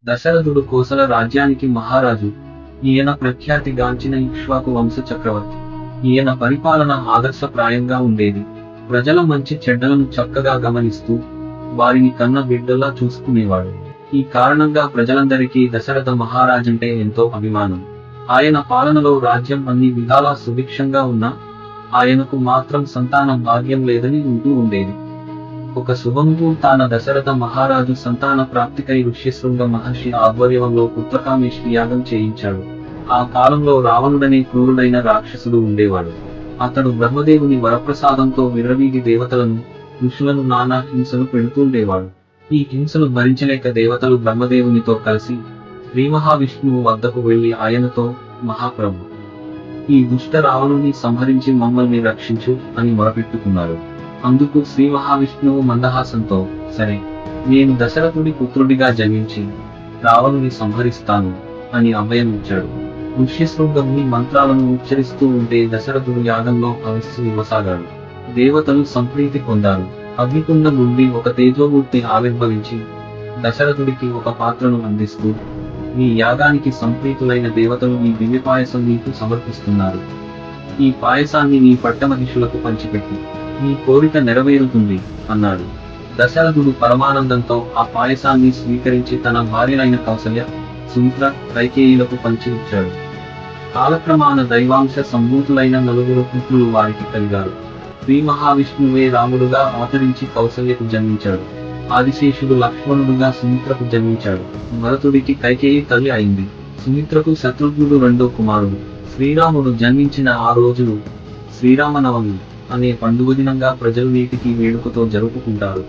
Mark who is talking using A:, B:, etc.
A: దశరథుడు కోసల రాజ్యానికి మహారాజు. ఈయన ప్రఖ్యాతిగాంచిన ఇక్ష్వాకు వంశ చక్రవర్తి. ఈయన పరిపాలన ఆదర్శప్రాయంగా ఉండేది. ప్రజల మంచి చెడ్డలను చక్కగా గమనిస్తూ వారిని కన్న బిడ్డలా చూసుకునేవాడు. ఈ కారణంగా ప్రజలందరికీ దశరథ మహారాజంటే ఎంతో అభిమానం. ఆయన పాలనలో రాజ్యం అన్ని విధాలా సుభిక్షంగా ఉన్నా ఆయనకు మాత్రం సంతాన భాగ్యం లేదని ఉంటూ ఉండేది. ఒక శుభముహూర్తాన దశరథ మహారాజు సంతాన ప్రాప్తికై ఋష్యశృంగ మహర్షి ఆధ్వర్యంలో పుత్రకామేష్టి యాగం చేయించాడు. ఆ కాలంలో రావణుడనే క్రూరుడైన రాక్షసుడు ఉండేవాడు. అతడు బ్రహ్మదేవుని వరప్రసాదంతో విర్రవీగి దేవతలను, ఋషులను నానా హింసలు పెడుతుండేవాడు. ఈ హింసలు భరించలేక దేవతలు బ్రహ్మదేవునితో కలిసి శ్రీ మహావిష్ణువు వద్దకు వెళ్లి ఆయనతో, మహాప్రభు, ఈ దుష్ట రావణుని సంహరించి మమ్మల్ని రక్షించు అని మొరపెట్టుకున్నారు. అందుకు శ్రీ మహావిష్ణువు మందహాసంతో, సరే, నేను దశరథుడి పుత్రుడిగా జన్మించి రావణుని సంహరిస్తాను అని అభయం ఇచ్చాడు. ఋష్యశృంగముని మంత్రాలను ఉచ్చరిస్తూ ఉంటే దశరథుడు యాగంలో హవిస్సు ఇవ్వసాగాడు. దేవతలు సంప్రీతి పొందారు. అగ్నికుండం నుండి ఒక తేజోమూర్తి ఆవిర్భవించి దశరథుడికి ఒక పాత్రను అందిస్తూ, మీ యాగానికి సంప్రీతులైన దేవతలు ఈ దివ్య పాయసం నీకు సమర్పిస్తున్నారు. ఈ పాయసాన్ని నీ పట్టమహిషులకు పంచిపెట్టు, నీ కోరిక నెరవేరుతుంది అన్నాడు. దశరథుడు పరమానందంతో ఆ పాయసాన్ని స్వీకరించి తన భార్యలైన కౌసల్య, సుమిత్ర, కైకేయులకు పంచి ఇచ్చాడు. కాలక్రమాన దైవాంశ సంభూతులైన నలుగురు పుత్రులు వారికి కలిగారు. శ్రీ మహావిష్ణువే రాముడుగా అవతరించి కౌసల్యకు జన్మించాడు. ఆదిశేషుడు లక్ష్మణుడుగా సుమిత్రకు జన్మించాడు. భరతుడికి కైకేయి తల్లి అయింది. సుమిత్రకు శత్రుఘ్నుడు రెండో కుమారుడు. శ్రీరాముడు జన్మించిన ఆ రోజును శ్రీరామనవమి అనే పండుగ దినంగా ప్రజలు నేటికి వేడుకతో జరుపుకుంటారు.